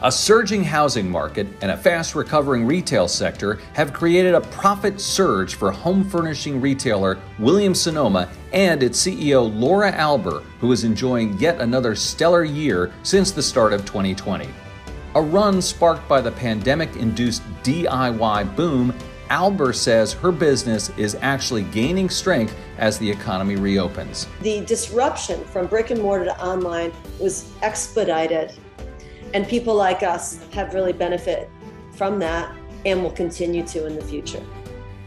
A surging housing market and a fast recovering retail sector have created a profit surge for home furnishing retailer Williams-Sonoma and its CEO Laura Alber, who is enjoying yet another stellar year since the start of 2020. A run sparked by the pandemic-induced DIY boom, Alber says her business is actually gaining strength as the economy reopens. The disruption from brick and mortar to online was expedited, and people like us have really benefited from that and will continue to in the future.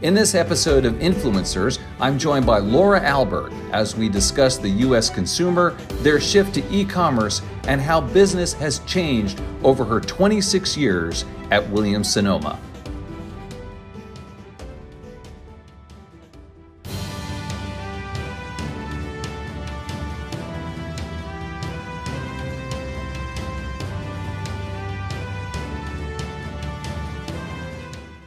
In this episode of Influencers, I'm joined by Laura Alber as we discuss the U.S. consumer, their shift to e-commerce, and how business has changed over her 26 years at Williams-Sonoma.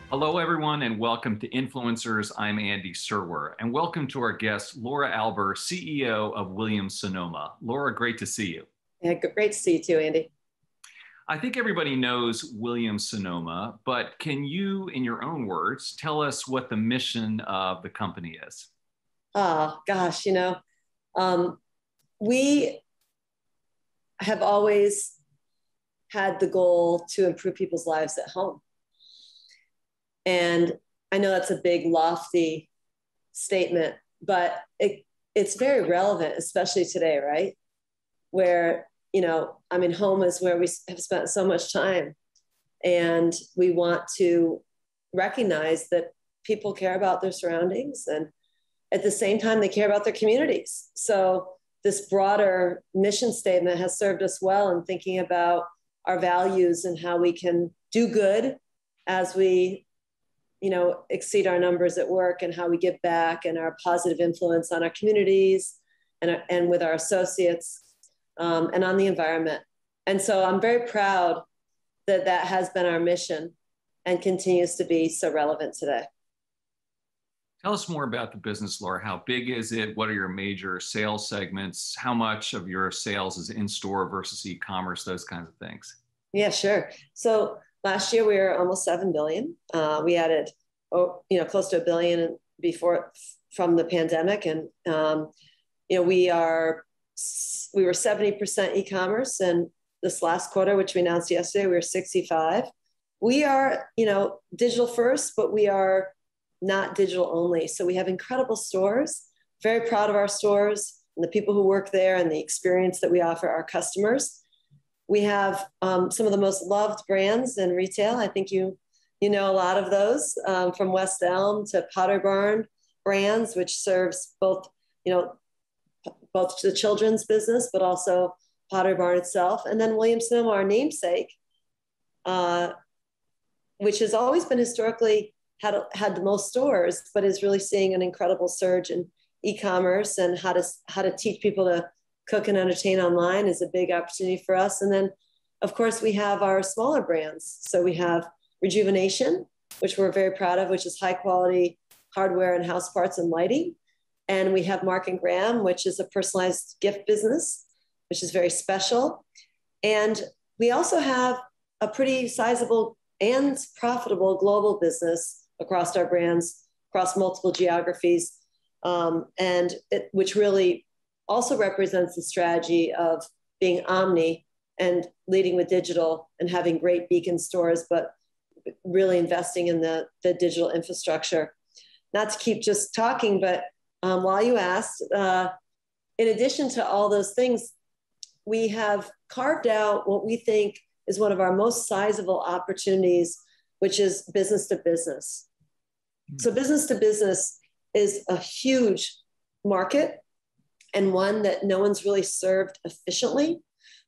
Hello, everyone, and welcome to Influencers. I'm Andy Serwer, and welcome to our guest, Laura Alber, CEO of Williams-Sonoma. Laura, great to see you. Yeah, great to see you too, Andy. I think everybody knows Williams-Sonoma, but can you, in your own words, tell us what the mission of the company is? Oh, gosh, we have always had the goal to improve people's lives at home. And I know that's a big, lofty statement, but it's very relevant, especially today, right? Where, home is where we have spent so much time. And we want to recognize that people care about their surroundings, and at the same time, they care about their communities. So this broader mission statement has served us well in thinking about our values and how we can do good as we exceed our numbers at work, and how we give back and our positive influence on our communities and with our associates and on the environment. And so I'm very proud that that has been our mission and continues to be so relevant today. Tell us more about the business, Laura. How big is it? What are your major sales segments? How much of your sales is in-store versus e-commerce, those kinds of things? Yeah, sure. So last year we were almost 7 billion. We added, close to $1 billion before from the pandemic, and we were 70% e-commerce, and this last quarter, which we announced yesterday, we were 65. We are, digital first, but we are not digital only. So we have incredible stores. Very proud of our stores and the people who work there and the experience that we offer our customers. We have some of the most loved brands in retail. I think you know a lot of those, from West Elm to Pottery Barn brands, which serves both the children's business, but also Pottery Barn itself. And then Williams-Sonoma, our namesake, which has always been historically had the most stores, but is really seeing an incredible surge in e-commerce, and how to teach people to cook and entertain online is a big opportunity for us. And then, of course, we have our smaller brands. So we have Rejuvenation, which we're very proud of, which is high quality hardware and house parts and lighting. And we have Mark and Graham, which is a personalized gift business, which is very special. And we also have a pretty sizable and profitable global business across our brands, across multiple geographies, which really also represents the strategy of being omni and leading with digital and having great beacon stores, but really investing in the digital infrastructure. Not to keep just talking, but while you asked, in addition to all those things, we have carved out what we think is one of our most sizable opportunities, which is business to business. So business to business is a huge market, and one that no one's really served efficiently.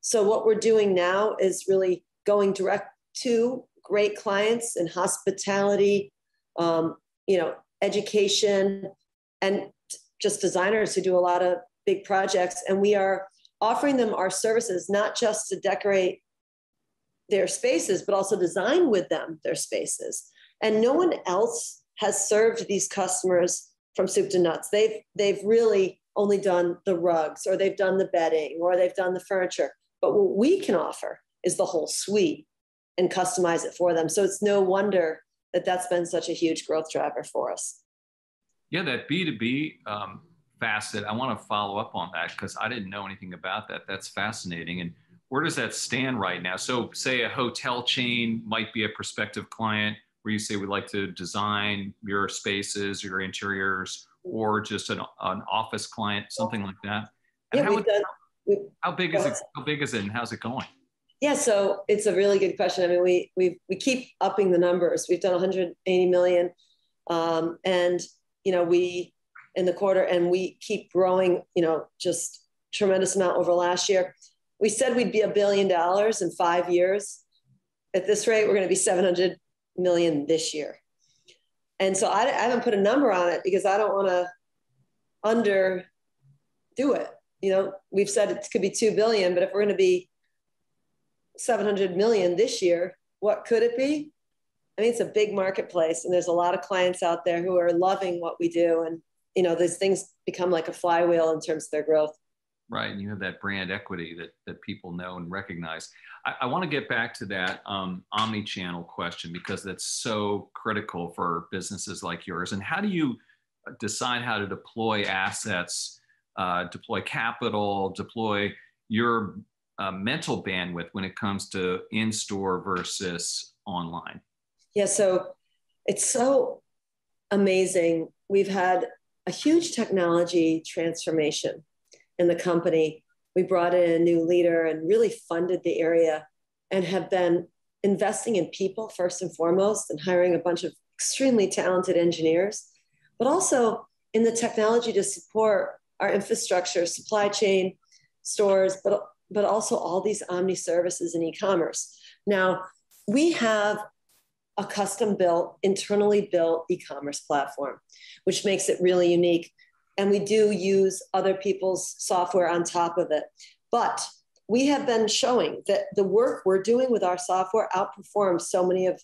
So what we're doing now is really going direct to great clients in hospitality, education, and just designers who do a lot of big projects. And we are offering them our services, not just to decorate their spaces, but also design with them their spaces. And no one else has served these customers from soup to nuts. They've really only done the rugs, or they've done the bedding, or they've done the furniture. But what we can offer is the whole suite and customize it for them. So it's no wonder that that's been such a huge growth driver for us. Yeah, that B2B facet, I want to follow up on that because I didn't know anything about that. That's fascinating. And where does that stand right now? So say a hotel chain might be a prospective client where you say we'd like to design your spaces, your interiors, or just an office client, something like that. And yeah, how big is it? How big is it and how's it going? Yeah, so it's a really good question. I mean, we keep upping the numbers. We've done 180 million, and we in the quarter, and we keep growing. Just tremendous amount over last year. We said we'd be $1 billion in 5 years. At this rate, we're going to be 700 million this year. And so I haven't put a number on it because I don't want to underdo it. We've said it could be 2 billion, but if we're going to be 700 million this year, what could it be? I mean, it's a big marketplace and there's a lot of clients out there who are loving what we do. And, those things become like a flywheel in terms of their growth. Right. And you have that brand equity that people know and recognize. I want to get back to that omnichannel question because that's so critical for businesses like yours. And how do you decide how to deploy assets, deploy capital, deploy your mental bandwidth when it comes to in-store versus online? Yeah, so it's so amazing. We've had a huge technology transformation in the company. We brought in a new leader and really funded the area and have been investing in people first and foremost and hiring a bunch of extremely talented engineers, but also in the technology to support our infrastructure, supply chain, stores, but also all these omni services and e-commerce. Now, we have a custom-built, internally built e-commerce platform, which makes it really unique. And we do use other people's software on top of it. But we have been showing that the work we're doing with our software outperforms so many of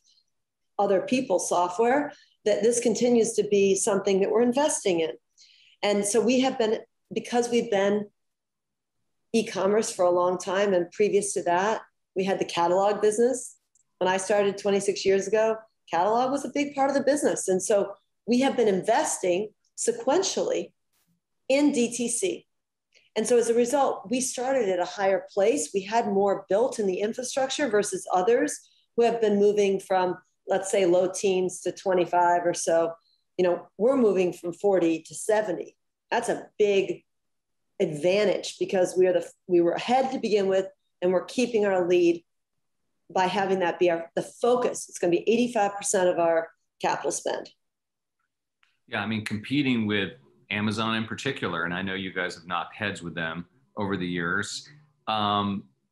other people's software that this continues to be something that we're investing in. And so we have been, because we've been e-commerce for a long time, and previous to that, we had the catalog business. When I started 26 years ago, catalog was a big part of the business. And so we have been investing sequentially in DTC. And so as a result, we started at a higher place. We had more built in the infrastructure versus others who have been moving from, let's say, low teens to 25 or so. We're moving from 40 to 70. That's a big advantage because we were ahead to begin with, and we're keeping our lead by having that be the focus. It's going to be 85% of our capital spend. Yeah, I mean, competing with Amazon in particular, and I know you guys have knocked heads with them over the years,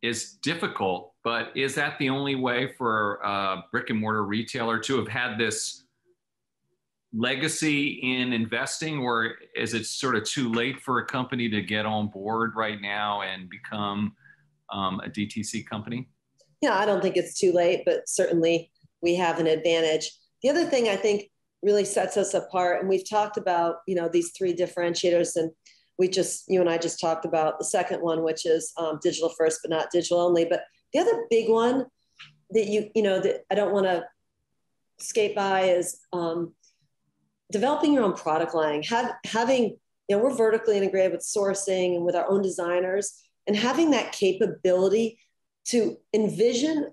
is difficult, but is that the only way for a brick and mortar retailer to have had this legacy in investing, or is it sort of too late for a company to get on board right now and become a DTC company? Yeah, I don't think it's too late, but certainly we have an advantage. The other thing I think really sets us apart, and we've talked about, these three differentiators, and you and I just talked about the second one, which is digital first, but not digital only. But the other big one that that I don't want to skate by is developing your own product line. Having, we're vertically integrated with sourcing and with our own designers, and having that capability to envision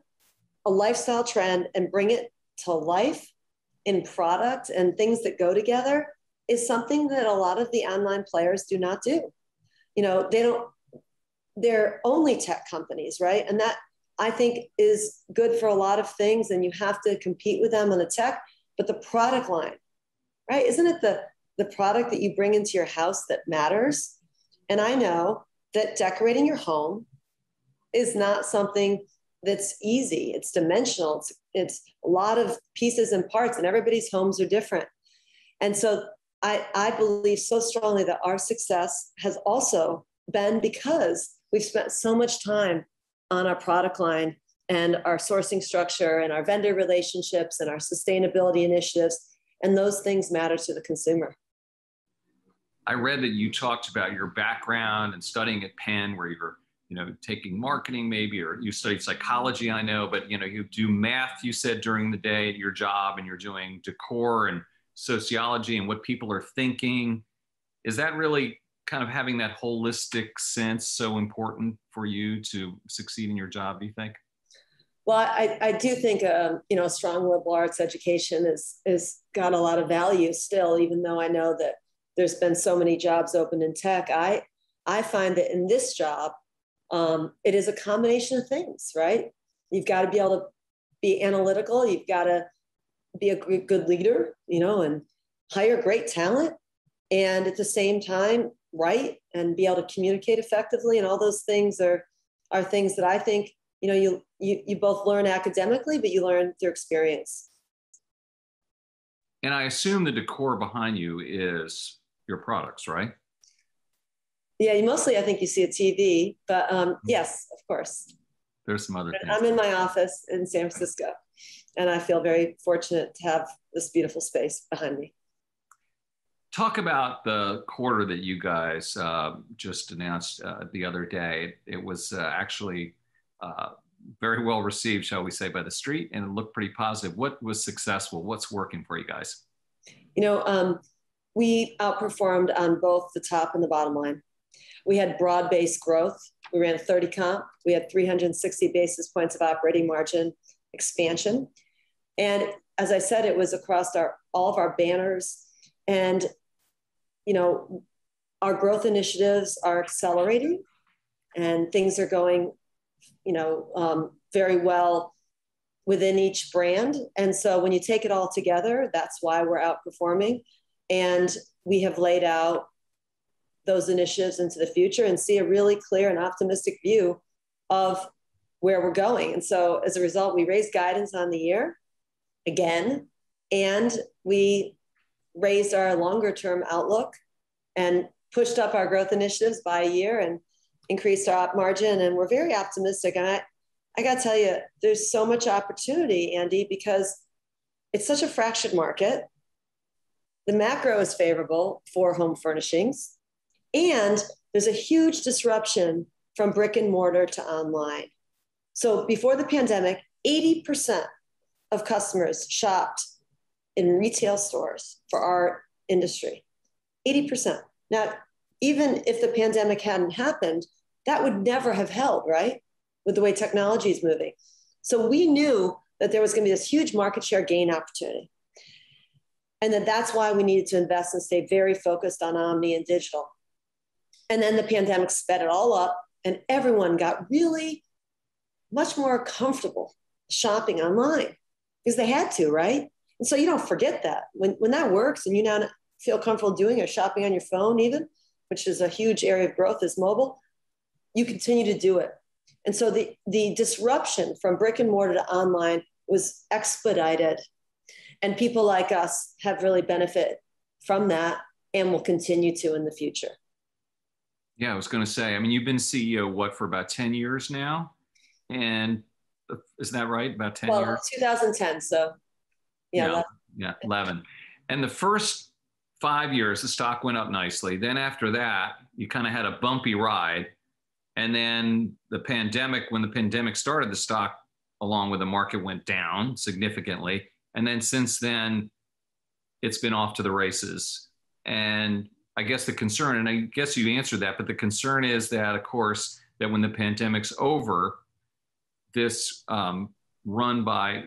a lifestyle trend and bring it to life in product and things that go together is something that a lot of the online players do not do. They're only tech companies, right? And that I think is good for a lot of things, and you have to compete with them on the tech, but the product line, right? Isn't it the product that you bring into your house that matters? And I know that decorating your home is not something that's easy. It's dimensional. It's a lot of pieces and parts, and everybody's homes are different. And so I believe so strongly that our success has also been because we've spent so much time on our product line and our sourcing structure and our vendor relationships and our sustainability initiatives. And those things matter to the consumer. I read that you talked about your background and studying at Penn, where you're taking marketing maybe, or you studied psychology, I know, but, you do math, you said, during the day at your job, and you're doing decor and sociology and what people are thinking. Is that really kind of having that holistic sense so important for you to succeed in your job, do you think? Well, I do think, a strong liberal arts education is got a lot of value still, even though I know that there's been so many jobs open in tech. I find that in this job, it is a combination of things, right? You've got to be able to be analytical. You've got to be a good leader, and hire great talent. And at the same time, write and be able to communicate effectively. And all those things are things that I think, you both learn academically, but you learn through experience. And I assume the decor behind you is your products, right? Yeah, mostly I think you see a TV, but yes, of course. There's some other things. I'm in my office in San Francisco, and I feel very fortunate to have this beautiful space behind me. Talk about the quarter that you guys just announced the other day. It was actually very well received, shall we say, by the street, and it looked pretty positive. What was successful? What's working for you guys? We outperformed on both the top and the bottom line. We had broad-based growth. We ran a 30 comp. We had 360 basis points of operating margin expansion. And as I said, it was across all of our banners. And, our growth initiatives are accelerating, and things are going, very well within each brand. And so when you take it all together, that's why we're outperforming. And we have laid out those initiatives into the future and see a really clear and optimistic view of where we're going. And so as a result, we raised guidance on the year again, and we raised our longer term outlook and pushed up our growth initiatives by a year and increased our op margin. And we're very optimistic. And I got to tell you, there's so much opportunity, Andy, because it's such a fractured market. The macro is favorable for home furnishings, and there's a huge disruption from brick and mortar to online. So before the pandemic, 80% of customers shopped in retail stores for our industry. 80%. Now, even if the pandemic hadn't happened, that would never have held, right? With the way technology is moving. So we knew that there was going to be this huge market share gain opportunity. And that's why we needed to invest and stay very focused on omni and digital. And then the pandemic sped it all up, and everyone got really much more comfortable shopping online because they had to, right? And so you don't forget that. When that works and you now feel comfortable doing it, shopping on your phone even, which is a huge area of growth, is mobile, you continue to do it. And so the disruption from brick and mortar to online was expedited. And people like us have really benefited from that and will continue to in the future. Yeah, I was going to say, you've been CEO, for about 10 years now? And isn't that right? About 10 years? Well, 2010, so yeah. 11. And the first 5 years, the stock went up nicely. Then after that, you kind of had a bumpy ride. And then when the pandemic started, the stock, along with the market, went down significantly. And then since then, it's been off to the races. And I guess the concern, and I guess you answered that, but the concern is that, of course, that when the pandemic's over, this run by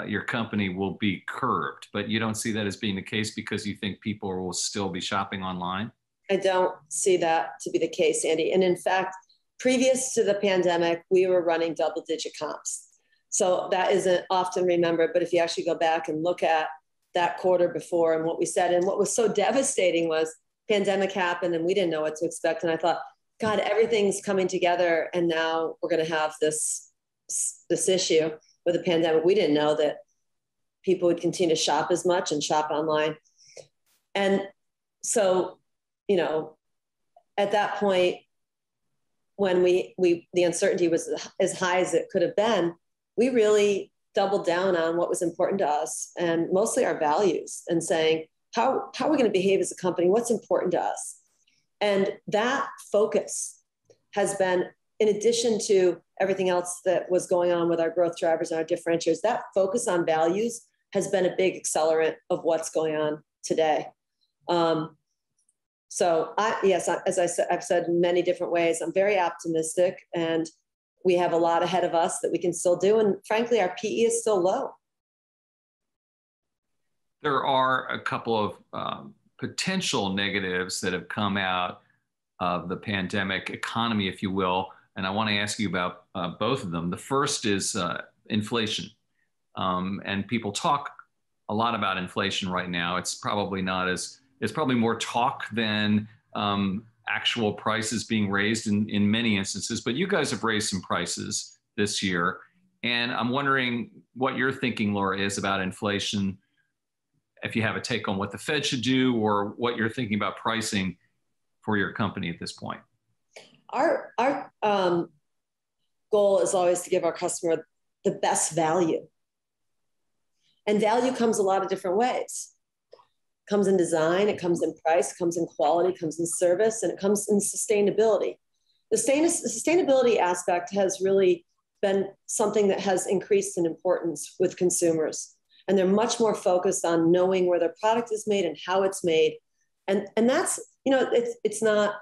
your company will be curbed. But you don't see that as being the case because you think people will still be shopping online? I don't see that to be the case, Andy. And in fact, previous to the pandemic, we were running double-digit comps. So that isn't often remembered, but if you actually go back and look at that quarter before and what we said, and what was so devastating was pandemic happened and we didn't know what to expect. And I thought, God, everything's coming together, and now we're going to have this issue with the pandemic. We didn't know that people would continue to shop as much and shop online. And so, at that point, when the uncertainty was as high as it could have been, we really doubled down on what was important to us, and mostly our values, and saying, how are we going to behave as a company? What's important to us? And that focus has been in addition to everything else that was going on with our growth drivers and our differentiators, that focus on values has been a big accelerant of what's going on today. So yes, as I said, I've said in many different ways, I'm very optimistic, and we have a lot ahead of us that we can still do. And frankly, our PE is still low. There are a couple of potential negatives that have come out of the pandemic economy, if you will. And I want to ask you about both of them. The first is inflation. And people talk a lot about inflation right now. It's probably more talk than actual prices being raised in many instances. But you guys have raised some prices this year. And I'm wondering what your thinking, Laura, is about inflation, if you have a take on what the Fed should do or what you're thinking about pricing for your company at this point. Our goal is always to give our customer the best value. And value comes a lot of different ways. It comes in design, it comes in price, it comes in quality, it comes in service, and it comes in sustainability. The sustainability aspect has really been something that has increased in importance with consumers. And they're much more focused on knowing where their product is made and how it's made. And that's, it's not,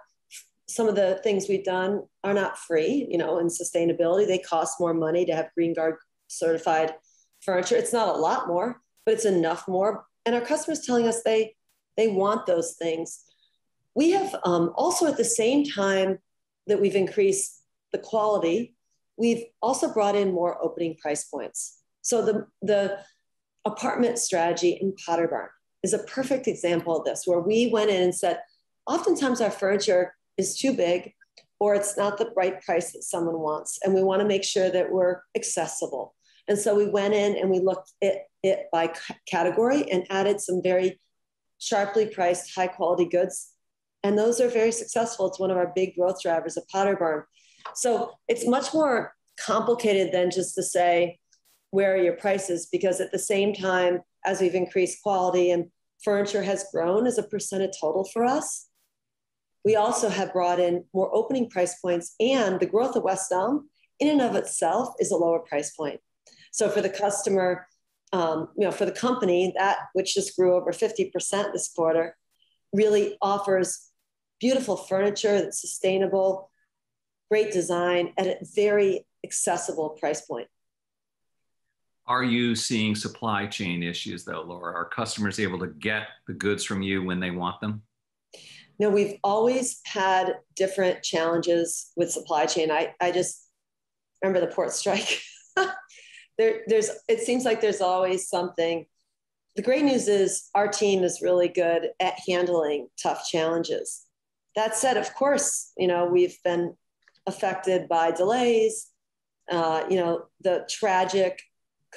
some of the things we've done are not free, in sustainability. They cost more money to have Green Guard certified furniture. It's not a lot more, but it's enough more. And our customers telling us they want those things. We have also, at the same time that we've increased the quality, we've also brought in more opening price points. So the apartment strategy in Potter Barn is a perfect example of this, where we went in and said, oftentimes our furniture is too big, or it's not the right price that someone wants. And we want to make sure that we're accessible. And so we went in and we looked at it by category and added some very sharply priced, high quality goods. And those are very successful. It's one of our big growth drivers at Potter Barn. So it's much more complicated than just to say, where are your prices? Because at the same time, as we've increased quality and furniture has grown as a percent of total for us, we also have brought in more opening price points, and the growth of West Elm in and of itself is a lower price point. So for the customer, for the company, that which just grew over 50% this quarter, really offers beautiful furniture that's sustainable, great design at a very accessible price point. Are you seeing supply chain issues though, Laura? Are customers able to get the goods from you when they want them? No, we've always had different challenges with supply chain. I just remember the port strike. It seems like there's always something. The great news is our team is really good at handling tough challenges. That said, of course, we've been affected by delays, the tragic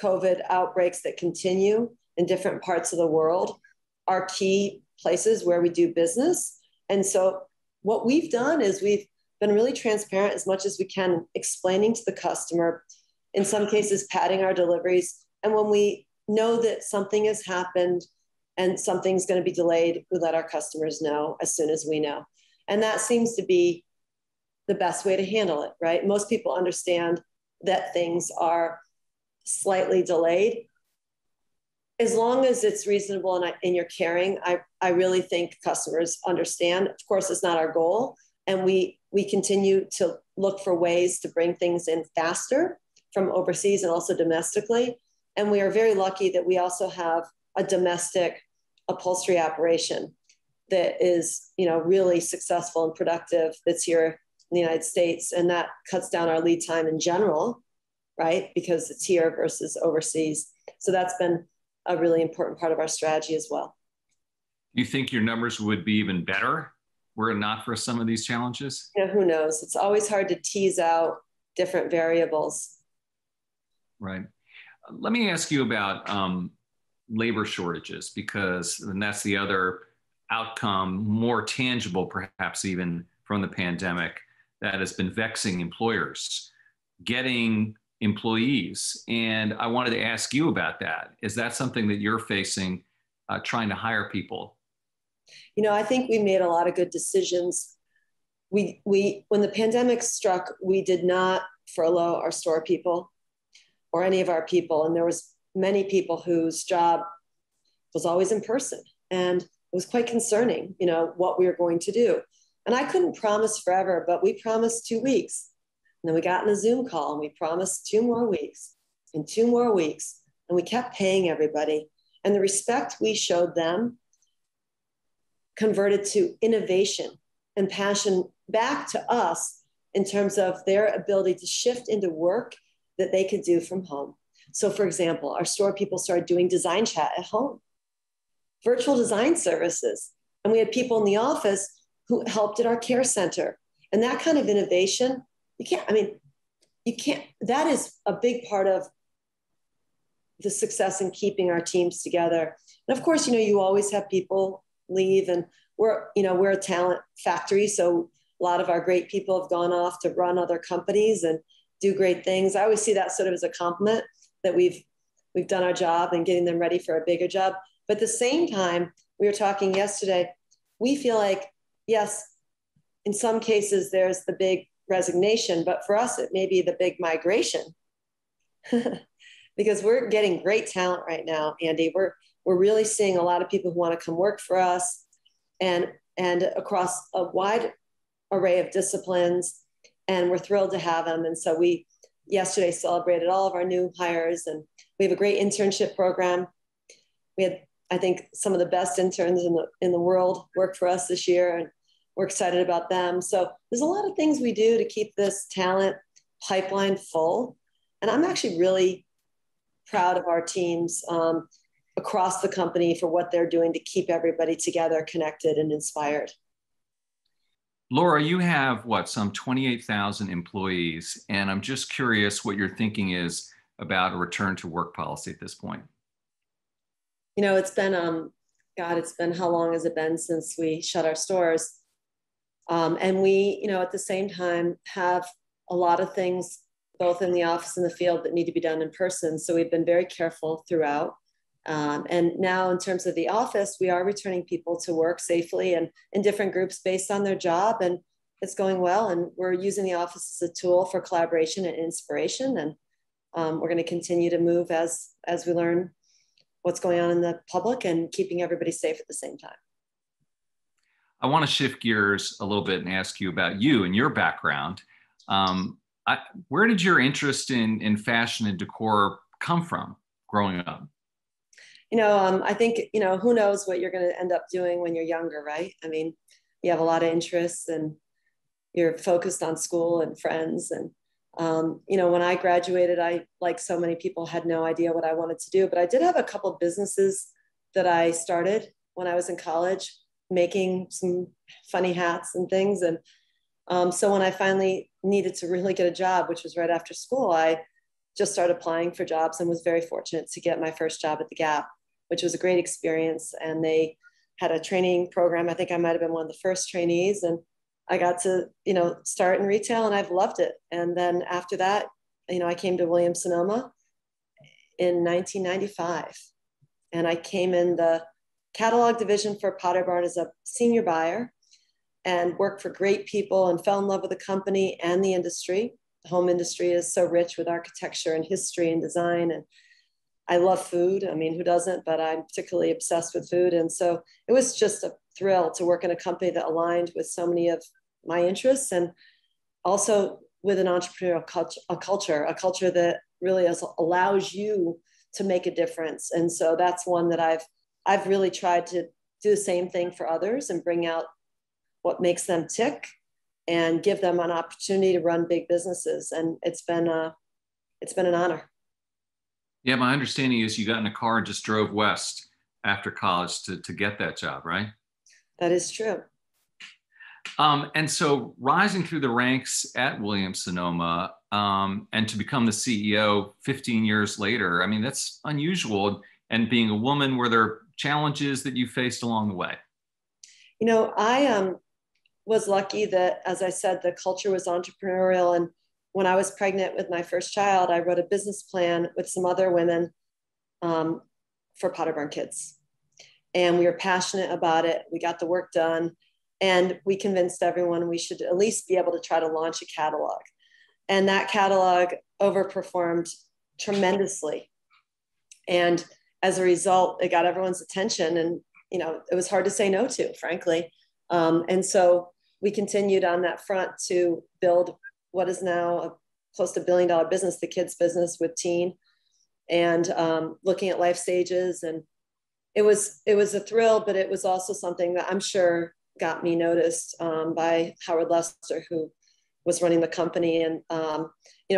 COVID outbreaks that continue in different parts of the world are key places where we do business. And so what we've done is we've been really transparent as much as we can, explaining to the customer, in some cases, padding our deliveries. And when we know that something has happened and something's going to be delayed, we let our customers know as soon as we know. And that seems to be the best way to handle it, right? Most people understand that things are slightly delayed. As long as it's reasonable and you're caring, I really think customers understand. Of course, it's not our goal. And we continue to look for ways to bring things in faster from overseas and also domestically. And we are very lucky that we also have a domestic upholstery operation that is, really successful and productive, that's here in the United States. And that cuts down our lead time in general, right? Because it's here versus overseas. So that's been a really important part of our strategy as well. You think your numbers would be even better were it not for some of these challenges? Who knows? It's always hard to tease out different variables. Right. Let me ask you about labor shortages, and that's the other outcome, more tangible perhaps even from the pandemic, that has been vexing employers, getting employees. And I wanted to ask you about that. Is that something that you're facing, trying to hire people? I think we made a lot of good decisions when the pandemic struck, we did not furlough our store people or any of our people. And there was many people whose job was always in person. And it was quite concerning, what we were going to do. And I couldn't promise forever, but we promised 2 weeks. And then we got in a Zoom call and we promised 2 more weeks and 2 more weeks. And we kept paying everybody. And the respect we showed them converted to innovation and passion back to us in terms of their ability to shift into work that they could do from home. So for example, our store people started doing design chat at home, virtual design services. And we had people in the office who helped at our care center. And that kind of innovation, that is a big part of the success in keeping our teams together. And of course, you always have people leave, and we're a talent factory. So a lot of our great people have gone off to run other companies and do great things. I always see that sort of as a compliment that we've done our job and getting them ready for a bigger job. But at the same time, we were talking yesterday, we feel like, yes, in some cases there's the big resignation, but for us, it may be the big migration because we're getting great talent right now, Andy. We're really seeing a lot of people who want to come work for us and across a wide array of disciplines. And we're thrilled to have them. And so we yesterday celebrated all of our new hires, and we have a great internship program. We had, I think, some of the best interns in the world work for us this year, and we're excited about them. So there's a lot of things we do to keep this talent pipeline full. And I'm actually really proud of our teams across the company for what they're doing to keep everybody together, connected, and inspired. Laura, you have some 28,000 employees, and I'm just curious what your thinking is about a return to work policy at this point. It's been, it's been, how long has it been since we shut our stores? And we, at the same time, have a lot of things both in the office and the field that need to be done in person. So we've been very careful throughout. And now in terms of the office, we are returning people to work safely and in different groups based on their job, and it's going well. And we're using the office as a tool for collaboration and inspiration. And we're going to continue to move as we learn what's going on in the public and keeping everybody safe at the same time. I want to shift gears a little bit and ask you about you and your background. Where did your interest in fashion and decor come from growing up? I think, who knows what you're going to end up doing when you're younger, right? I mean, you have a lot of interests and you're focused on school and friends. And, when I graduated, I, like so many people, had no idea what I wanted to do, but I did have a couple of businesses that I started when I was in college, making some funny hats and things. And so when I finally needed to really get a job, which was right after school, I just started applying for jobs and was very fortunate to get my first job at the Gap, which was a great experience. And they had a training program. I think I might've been one of the first trainees, and I got to, start in retail, and I've loved it. And then after that, I came to Williams Sonoma in 1995, and I came in the catalog division for Potter Barn as a senior buyer and worked for great people and fell in love with the company and the industry. The home industry is so rich with architecture and history and design. And I love food. I mean, who doesn't? But I'm particularly obsessed with food. And so it was just a thrill to work in a company that aligned with so many of my interests, and also with an entrepreneurial culture, a culture that really allows you to make a difference. And so that's one that I've really tried to do the same thing for others and bring out what makes them tick and give them an opportunity to run big businesses. And it's been an honor. Yeah, my understanding is you got in a car and just drove west after college to get that job, right? That is true. And so rising through the ranks at Williams Sonoma and to become the CEO 15 years later, I mean, that's unusual. And being a woman, were there challenges that you faced along the way? I was lucky that, as I said, the culture was entrepreneurial. And when I was pregnant with my first child, I wrote a business plan with some other women for Potter Barn Kids. And we were passionate about it. We got the work done. And we convinced everyone we should at least be able to try to launch a catalog. And that catalog overperformed tremendously. And as a result, it got everyone's attention. And, it was hard to say no to, frankly. And so we continued on that front to build what is now a close to $1 billion business, the kids business with teen, and looking at life stages. And it was a thrill, but it was also something that I'm sure got me noticed by Howard Lester, who was running the company. And,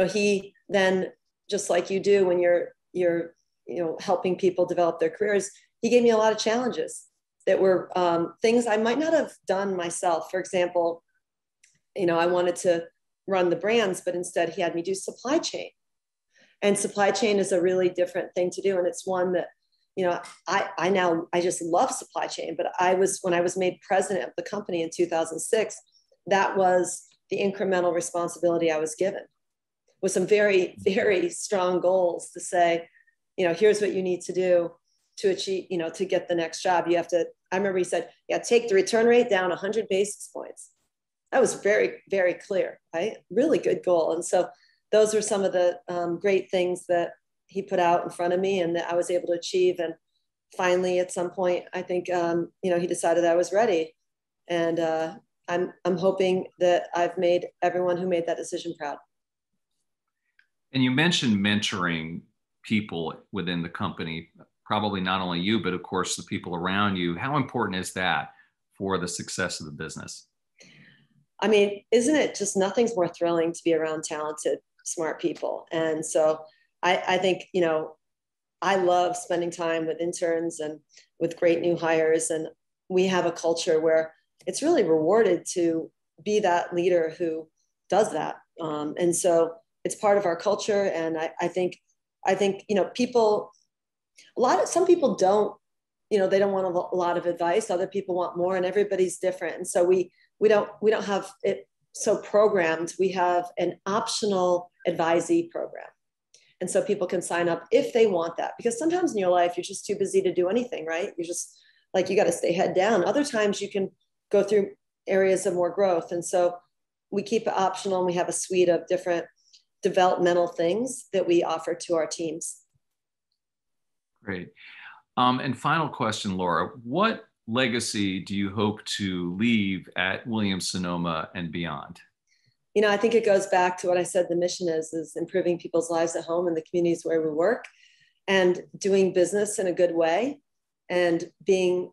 he then, just like you do when you're helping people develop their careers, he gave me a lot of challenges that were things I might not have done myself. For example, I wanted to run the brands, but instead he had me do supply chain. And supply chain is a really different thing to do. And it's one that, I just love supply chain, but when I was made president of the company in 2006, that was the incremental responsibility I was given, with some very, very strong goals to say, here's what you need to do to achieve, to get the next job. You have to, I remember he said, take the return rate down 100 basis points. That was very, very clear, right? Really good goal. And so those were some of the great things that he put out in front of me and that I was able to achieve. And finally, at some point, I think, he decided I was ready. And I'm hoping that I've made everyone who made that decision proud. And you mentioned mentoring people within the company, probably not only you, but of course the people around you. How important is that for the success of the business? I mean, isn't it just nothing's more thrilling to be around talented, smart people? And so I think, I love spending time with interns and with great new hires. And we have a culture where it's really rewarded to be that leader who does that. And so it's part of our culture. And I think, people, some people don't, they don't want a lot of advice. Other people want more, and everybody's different. And so we don't have it so programmed. We have an optional advisee program. And so people can sign up if they want that, because sometimes in your life, you're just too busy to do anything, right? You're just like, you got to stay head down. Other times you can go through areas of more growth. And so we keep it optional, and we have a suite of different developmental things that we offer to our teams. Great. And final question, Laura, what legacy do you hope to leave at Williams-Sonoma and beyond? I think it goes back to what I said the mission is improving people's lives at home and the communities where we work, and doing business in a good way, and being,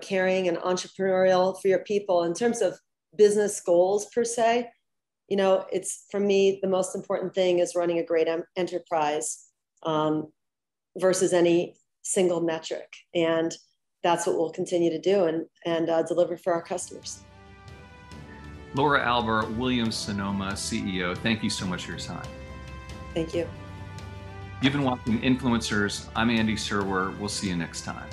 caring and entrepreneurial for your people. In terms of business goals per se, it's, for me, the most important thing is running a great enterprise versus any single metric. And that's what we'll continue to do and deliver for our customers. Laura Alber, Williams-Sonoma CEO, thank you so much for your time. Thank you. You've been watching Influencers. I'm Andy Serwer. We'll see you next time.